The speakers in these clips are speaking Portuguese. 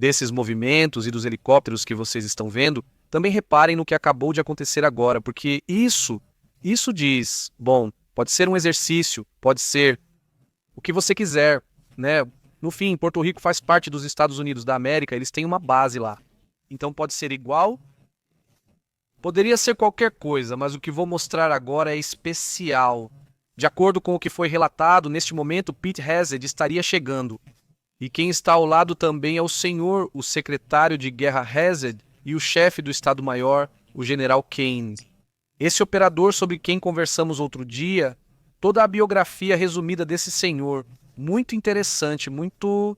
desses movimentos e dos helicópteros que vocês estão vendo, também reparem no que acabou de acontecer agora, porque isso diz, bom, pode ser um exercício, pode ser o que você quiser, né? No fim, Porto Rico faz parte dos Estados Unidos da América, eles têm uma base lá. Então pode ser igual, poderia ser qualquer coisa, mas o que vou mostrar agora é especial. De acordo com o que foi relatado, neste momento Pete Hegseth estaria chegando. E quem está ao lado também é o senhor, o secretário de guerra Hegseth e o chefe do Estado-Maior, o general Kane. Esse operador sobre quem conversamos outro dia, toda a biografia resumida desse senhor, muito interessante, muito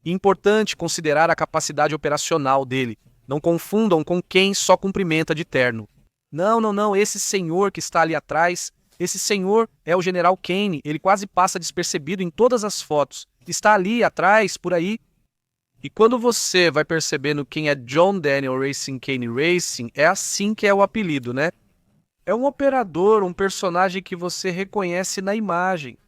importante considerar a capacidade operacional dele. Não confundam com quem só cumprimenta de terno. Não, esse senhor que está ali atrás, esse senhor é o general Kane, ele quase passa despercebido em todas as fotos. Está ali atrás, por aí. E quando você vai percebendo quem é John Daniel Racing Kane Racing, é assim que é o apelido, né? É um operador, um personagem que você reconhece na imagem.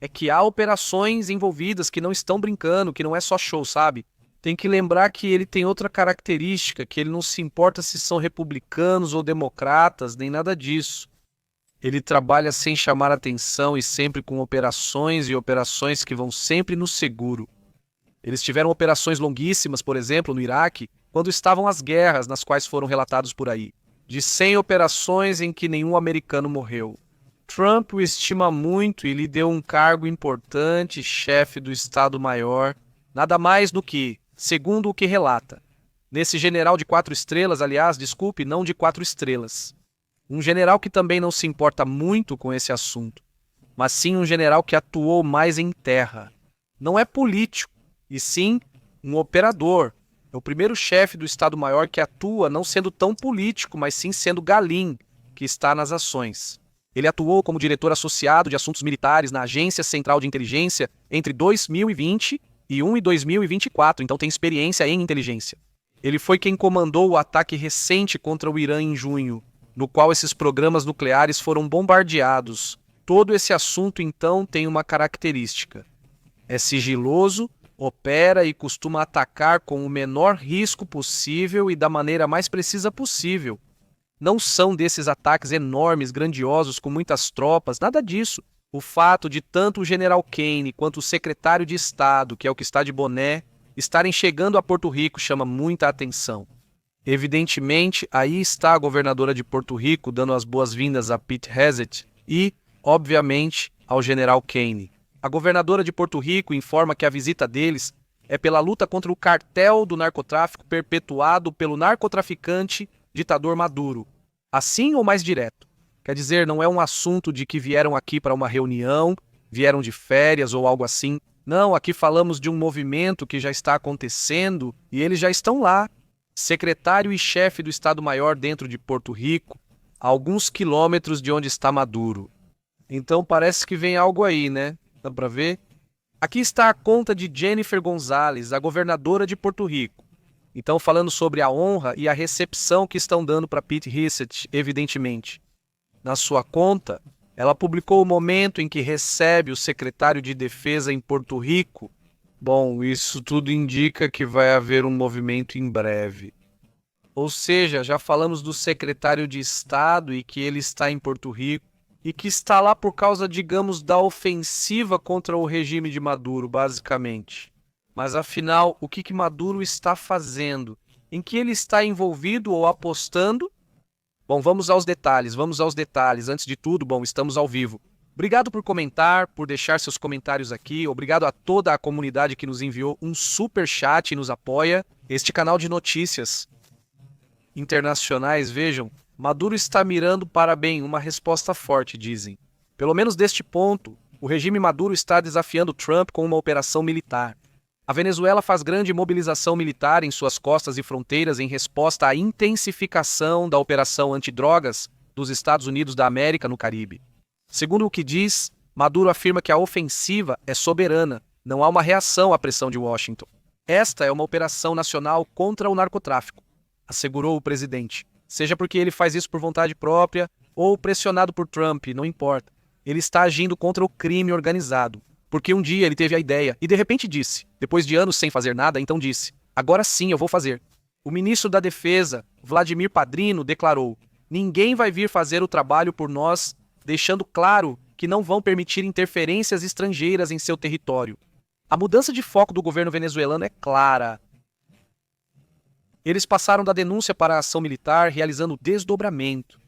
É que há operações envolvidas que não estão brincando, que não é só show, sabe? Tem que lembrar que ele tem outra característica, que ele não se importa se são republicanos ou democratas, nem nada disso. Ele trabalha sem chamar atenção e sempre com operações e operações que vão sempre no seguro. Eles tiveram operações longuíssimas, por exemplo, no Iraque, quando estavam as guerras nas quais foram relatados por aí. De 100 operações em que nenhum americano morreu. Trump o estima muito e lhe deu um cargo importante, chefe do Estado-Maior, nada mais do que, segundo o que relata. Nesse general de 4 estrelas, aliás, desculpe, não de 4 estrelas. Um general que também não se importa muito com esse assunto, mas sim um general que atuou mais em terra. Não é político, e sim um operador. É o primeiro chefe do Estado-Maior que atua não sendo tão político, mas sim sendo galim, que está nas ações. Ele atuou como diretor associado de assuntos militares na Agência Central de Inteligência entre 2021 e 2024, então tem experiência em inteligência. Ele foi quem comandou o ataque recente contra o Irã em junho, no qual esses programas nucleares foram bombardeados. Todo esse assunto, então, tem uma característica. É sigiloso, opera e costuma atacar com o menor risco possível e da maneira mais precisa possível. Não são desses ataques enormes, grandiosos, com muitas tropas, nada disso. O fato de tanto o general Kane quanto o secretário de Estado, que é o que está de boné, estarem chegando a Porto Rico chama muita atenção. Evidentemente, aí está a governadora de Porto Rico dando as boas-vindas a Pete Hegseth e, obviamente, ao general Kane. A governadora de Porto Rico informa que a visita deles é pela luta contra o cartel do narcotráfico perpetuado pelo narcotraficante ditador Maduro. Assim ou mais direto? Quer dizer, não é um assunto de que vieram aqui para uma reunião, vieram de férias ou algo assim. Não, aqui falamos de um movimento que já está acontecendo e eles já estão lá. Secretário e chefe do Estado-Maior dentro de Porto Rico, a alguns quilômetros de onde está Maduro. Então parece que vem algo aí, né? Dá para ver? Aqui está a conta de Jennifer Gonzalez, a governadora de Porto Rico. Então falando sobre a honra e a recepção que estão dando para Pete Hegseth, evidentemente. Na sua conta, ela publicou o momento em que recebe o secretário de Defesa em Porto Rico. Bom, isso tudo indica que vai haver um movimento em breve. Ou seja, já falamos do secretário de Estado e que ele está em Porto Rico e que está lá por causa, digamos, da ofensiva contra o regime de Maduro, basicamente. Mas afinal, o que Maduro está fazendo? Em que ele está envolvido ou apostando? Bom, vamos aos detalhes. Antes de tudo, bom, estamos ao vivo. Obrigado por comentar, por deixar seus comentários aqui. Obrigado a toda a comunidade que nos enviou um super chat e nos apoia. Este canal de notícias internacionais, vejam, Maduro está mirando para bem, uma resposta forte, dizem. Pelo menos deste ponto, o regime Maduro está desafiando Trump com uma operação militar. A Venezuela faz grande mobilização militar em suas costas e fronteiras em resposta à intensificação da operação antidrogas dos Estados Unidos da América no Caribe. Segundo o que diz, Maduro afirma que a ofensiva é soberana, não há uma reação à pressão de Washington. Esta é uma operação nacional contra o narcotráfico, assegurou o presidente. Seja porque ele faz isso por vontade própria ou pressionado por Trump, não importa. Ele está agindo contra o crime organizado. porque um dia ele teve a ideia e de repente disse, depois de anos sem fazer nada, então disse: agora sim eu vou fazer. O ministro da Defesa, Vladimir Padrino, declarou: ninguém vai vir fazer o trabalho por nós, deixando claro que não vão permitir interferências estrangeiras em seu território. A mudança de foco do governo venezuelano é clara. Eles passaram da denúncia para a ação militar, realizando desdobramento.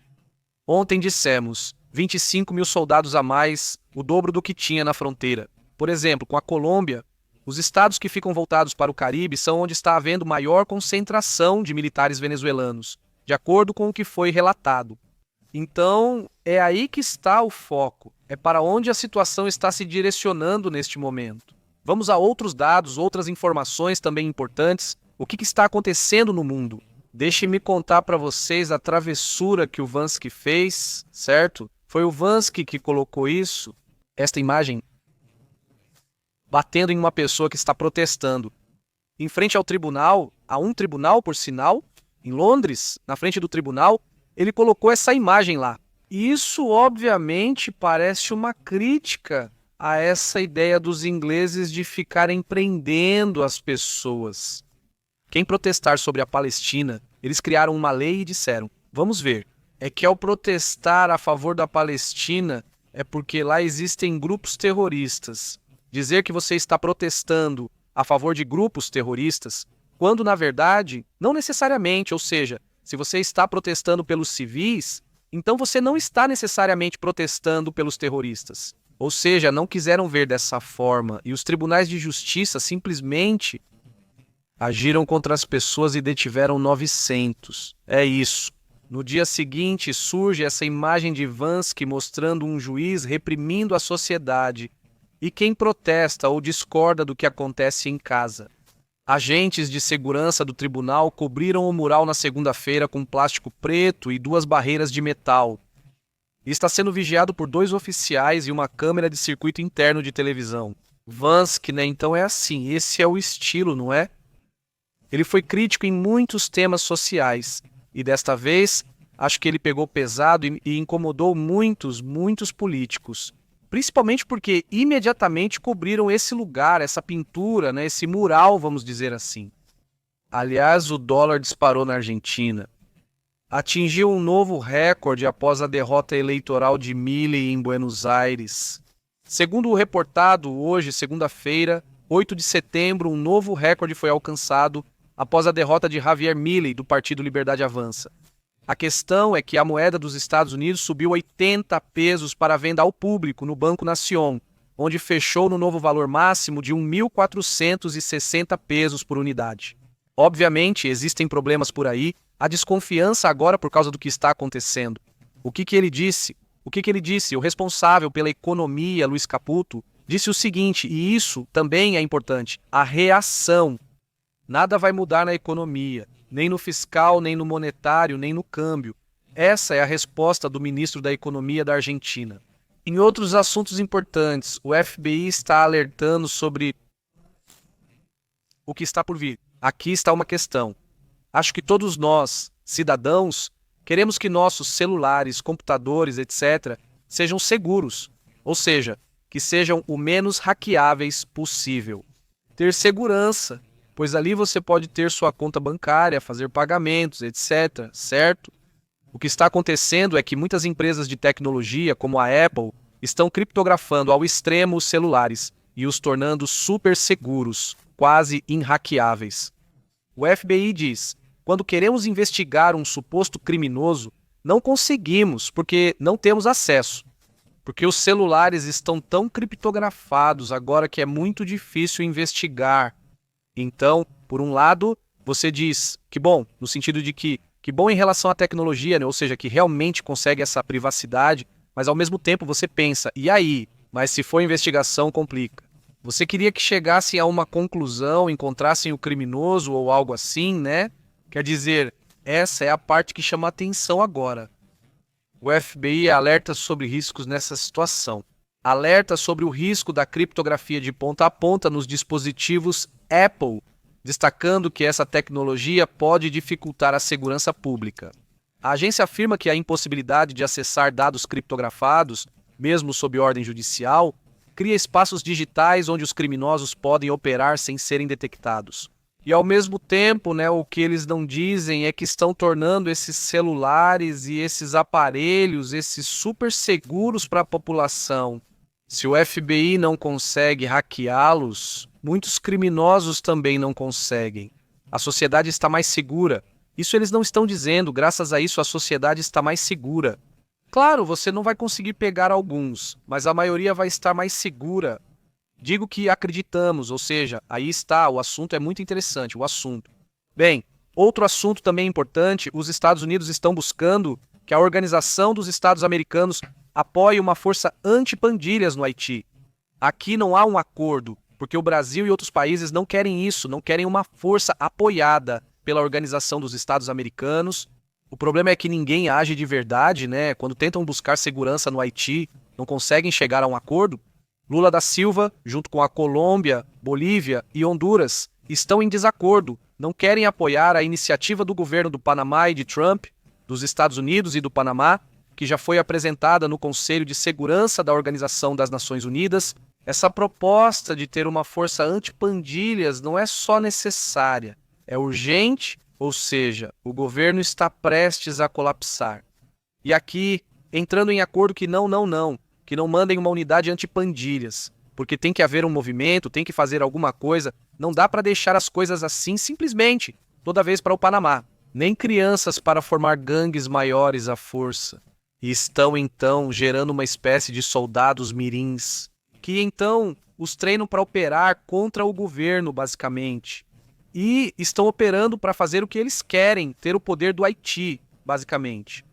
Ontem dissemos 25 mil soldados a mais, o dobro do que tinha na fronteira. Por exemplo, com a Colômbia, os estados que ficam voltados para o Caribe são onde está havendo maior concentração de militares venezuelanos, de acordo com o que foi relatado. Então, é aí que está o foco, é para onde a situação está se direcionando neste momento. Vamos a outros dados, outras informações também importantes. O que está acontecendo no mundo? Deixe-me contar para vocês a travessura que o Vansky fez, certo? Foi o Vansky que colocou isso, esta imagem, batendo em uma pessoa que está protestando. Em frente ao tribunal, a um tribunal, por sinal, em Londres, na frente do tribunal, ele colocou essa imagem lá. E isso, obviamente, parece uma crítica a essa ideia dos ingleses de ficarem prendendo as pessoas. Quem protestar sobre a Palestina, eles criaram uma lei e disseram: vamos ver, é que ao protestar a favor da Palestina é porque lá existem grupos terroristas. Dizer que você está protestando a favor de grupos terroristas, quando na verdade, não necessariamente, ou seja, se você está protestando pelos civis, então você não está necessariamente protestando pelos terroristas. Ou seja, não quiseram ver dessa forma, e os tribunais de justiça simplesmente agiram contra as pessoas e detiveram 900. É isso. No dia seguinte surge essa imagem de Vansky mostrando um juiz reprimindo a sociedade e quem protesta ou discorda do que acontece em casa. Agentes de segurança do tribunal cobriram o mural na segunda-feira com plástico preto e 2 barreiras de metal. E está sendo vigiado por 2 oficiais e uma câmera de circuito interno de televisão. Vansky, né? Então é assim, esse é o estilo, não é? Ele foi crítico em muitos temas sociais, e desta vez, acho que ele pegou pesado e incomodou muitos políticos. Principalmente porque imediatamente cobriram esse lugar, essa pintura, né, esse mural, vamos dizer assim. Aliás, o dólar disparou na Argentina. Atingiu um novo recorde após a derrota eleitoral de Milei em Buenos Aires. Segundo o reportado hoje, segunda-feira, 8 de setembro, um novo recorde foi alcançado após a derrota de Javier Milei, do Partido Liberdade Avança. A questão é que a moeda dos Estados Unidos subiu 80 pesos para venda ao público no Banco Nación, onde fechou no novo valor máximo de 1.460 pesos por unidade. Obviamente, existem problemas por aí, há desconfiança agora por causa do que está acontecendo. O que ele disse? O responsável pela economia, Luiz Caputo, disse o seguinte, e isso também é importante: a reação. Nada vai mudar na economia, nem no fiscal, nem no monetário, nem no câmbio. Essa é a resposta do ministro da Economia da Argentina. Em outros assuntos importantes, o FBI está alertando sobre o que está por vir. Aqui está uma questão. Acho que todos nós, cidadãos, queremos que nossos celulares, computadores, etc., sejam seguros, ou seja, que sejam o menos hackeáveis possível. Ter segurança, pois ali você pode ter sua conta bancária, fazer pagamentos, etc., certo? O que está acontecendo é que muitas empresas de tecnologia, como a Apple, estão criptografando ao extremo os celulares e os tornando super seguros, quase inhackeáveis. O FBI diz: quando queremos investigar um suposto criminoso, não conseguimos porque não temos acesso. Porque os celulares estão tão criptografados agora que é muito difícil investigar. Então, por um lado, você diz que bom, no sentido de que bom em relação à tecnologia, né? Ou seja, que realmente consegue essa privacidade, mas ao mesmo tempo você pensa, e aí? Mas se for investigação, complica. Você queria que chegassem a uma conclusão, encontrassem o criminoso ou algo assim, né? Quer dizer, essa é a parte que chama a atenção agora. O FBI alerta sobre riscos nessa situação. Alerta sobre o risco da criptografia de ponta a ponta nos dispositivos Apple, destacando que essa tecnologia pode dificultar a segurança pública. A agência afirma que a impossibilidade de acessar dados criptografados, mesmo sob ordem judicial, cria espaços digitais onde os criminosos podem operar sem serem detectados. E ao mesmo tempo, né, o que eles não dizem é que estão tornando esses celulares e esses aparelhos, esses super seguros para a população. Se o FBI não consegue hackeá-los, muitos criminosos também não conseguem. A sociedade está mais segura. Isso eles não estão dizendo, graças a isso a sociedade está mais segura. Claro, você não vai conseguir pegar alguns, mas a maioria vai estar mais segura. Digo que acreditamos, ou seja, aí está, o assunto é muito interessante, o assunto. Bem, outro assunto também importante, os Estados Unidos estão buscando que a Organização dos Estados Americanos apoie uma força anti-pandilhas no Haiti. Aqui não há um acordo, porque o Brasil e outros países não querem isso, não querem uma força apoiada pela Organização dos Estados Americanos. O problema é que ninguém age de verdade, né? Quando tentam buscar segurança no Haiti, não conseguem chegar a um acordo. Lula da Silva, junto com a Colômbia, Bolívia e Honduras, estão em desacordo, não querem apoiar a iniciativa do governo do Panamá e de Trump, dos Estados Unidos e do Panamá, que já foi apresentada no Conselho de Segurança da Organização das Nações Unidas. Essa proposta de ter uma força anti-pandilhas não é só necessária, é urgente, ou seja, o governo está prestes a colapsar. E aqui, entrando em acordo que que não mandem uma unidade antipandilhas, porque tem que haver um movimento, tem que fazer alguma coisa, não dá para deixar as coisas assim simplesmente, toda vez para o Panamá. Nem crianças para formar gangues maiores à força. E estão então gerando uma espécie de soldados mirins, que então os treinam para operar contra o governo, basicamente. E estão operando para fazer o que eles querem, ter o poder do Haiti, basicamente.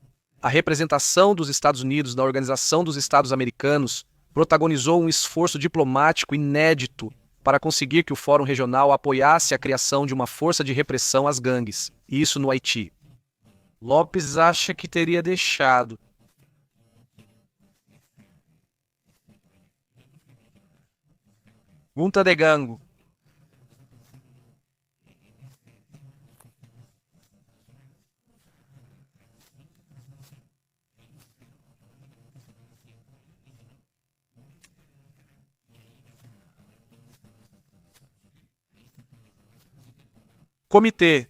A representação dos Estados Unidos na Organização dos Estados Americanos protagonizou um esforço diplomático inédito para conseguir que o Fórum Regional apoiasse a criação de uma força de repressão às gangues, e isso no Haiti. Lopes acha que teria deixado. Junta de Gango. Comitê.